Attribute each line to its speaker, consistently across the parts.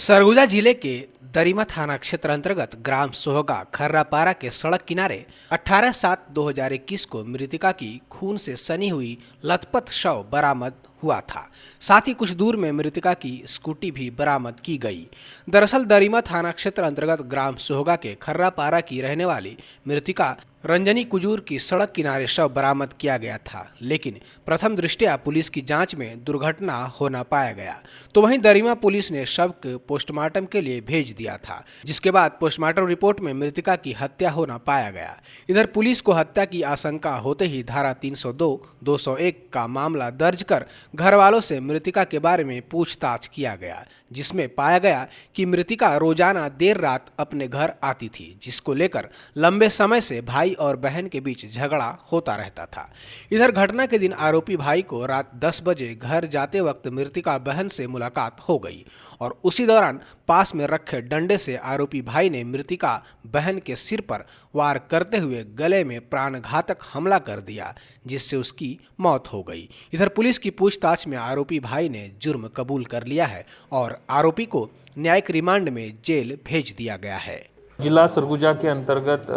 Speaker 1: सरगुजा जिले के दरिमा थाना क्षेत्र अंतर्गत ग्राम सोहगा खर्रापारा के सड़क किनारे 18/7/2021 को मृतका की खून से सनी हुई लथपथ शव बरामद हुआ था। साथ ही कुछ दूर में मृतका की स्कूटी भी बरामद की गई। दरअसल दरिमा थाना क्षेत्र अंतर्गत ग्राम सोहगा के खर्रापारा की रहने वाली मृतका रंजनी कुजूर की सड़क किनारे शव बरामद किया गया था, लेकिन प्रथम दृष्टया पुलिस की जांच में दुर्घटना होना पाया गया। तो वहीं दरिमा पुलिस ने शव को पोस्टमार्टम के लिए भेज दिया था, जिसके बाद पोस्टमार्टम रिपोर्ट में मृतका की हत्या होना पाया गया। इधर पुलिस को हत्या की आशंका होते ही धारा 302, 201 का मामला दर्ज कर घर वालों से मृतका के बारे में पूछताछ किया गया, जिसमें पाया गया कि मृतका रोजाना देर रात अपने घर आती थी, जिसको लेकर लंबे समय से भाई और बहन के बीच झगड़ा होता रहता था। इधर घटना के दिन आरोपी भाई को रात 10 बजे घर जाते वक्त मृतका बहन से मुलाकात हो गई और उसी दौरान पास में रखे डंडे से आरोपी भाई ने मृतका बहन के सिर पर वार करते हुए गले में प्राणघातक हमला कर दिया, जिससे उसकी मौत हो गई। इधर पुलिस की पूछताछ में आरोपी भाई ने जुर्म कबूल कर लिया है और आरोपी को न्यायिक रिमांड में जेल भेज दिया गया है।
Speaker 2: जिला सरगुजा के अंतर्गत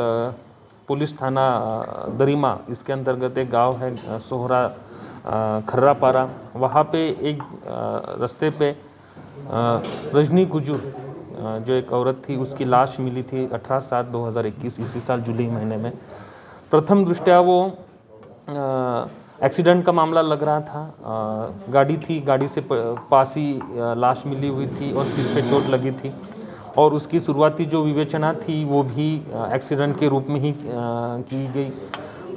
Speaker 2: पुलिस थाना दरिमा, इसके अंतर्गत एक गांव है सोहरा खर्रापारा। वहाँ पे एक रास्ते पे रजनी कुजूर जो एक औरत थी, उसकी लाश मिली थी 18/7/2021 इसी साल जुलाई महीने में। प्रथम दृष्टया वो एक्सीडेंट का मामला लग रहा था। गाड़ी थी, गाड़ी से पास ही लाश मिली हुई थी और सिर पे चोट लगी थी और उसकी शुरुआती जो विवेचना थी वो भी एक्सीडेंट के रूप में ही की गई।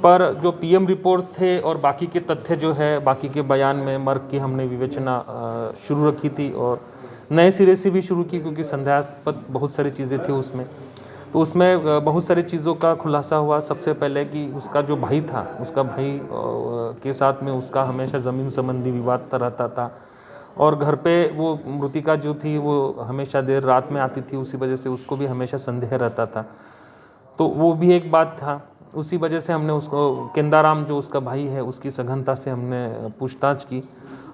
Speaker 2: पर जो पीएम रिपोर्ट थे और बाकी के तथ्य जो है, बाकी के बयान में मर्ग की हमने विवेचना शुरू रखी थी और नए सिरे से भी शुरू की, क्योंकि संदेहास्पद बहुत सारी चीज़ें थी उसमें। तो उसमें बहुत सारी चीज़ों का खुलासा हुआ। सबसे पहले कि उसका जो भाई था, उसका भाई के साथ में उसका हमेशा ज़मीन संबंधी विवाद रहता था और घर पे वो मृतिका जो थी वो हमेशा देर रात में आती थी, उसी वजह से उसको भी हमेशा संदेह रहता था। तो वो भी एक बात था। उसी वजह से हमने उसको केंदाराम जो उसका भाई है, उसकी सघनता से हमने पूछताछ की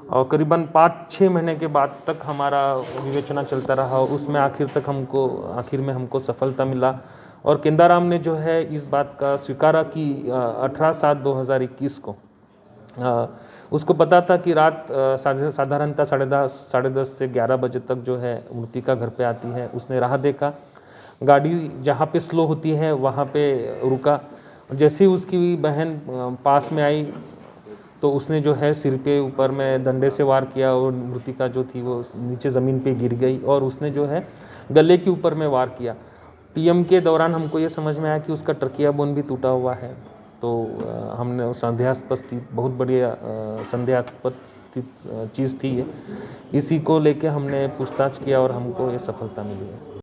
Speaker 2: और करीबन 5-6 महीने के बाद तक हमारा विवेचना चलता रहा और उसमें आखिर में हमको सफलता मिला और केंदाराम ने जो है इस बात का स्वीकारा कि 18/7/2021 को उसको पता था कि रात साधारणतः 10:30 से 11 बजे तक जो है मृतिका घर पे आती है। उसने राह देखा, गाड़ी जहाँ पे स्लो होती है वहाँ पे रुका। जैसे ही उसकी बहन पास में आई तो उसने जो है सिर पे ऊपर में डंडे से वार किया और मृतिका जो थी वो नीचे ज़मीन पे गिर गई और उसने जो है गले के ऊपर में वार किया। पीएम के दौरान हमको ये समझ में आया कि उसका ट्रकिया बोन भी टूटा हुआ है। तो हमने संदेहास्पद बहुत बढ़िया संदेहास्पद चीज़ थी ये, इसी को लेके हमने पूछताछ किया और हमको ये सफलता मिली है।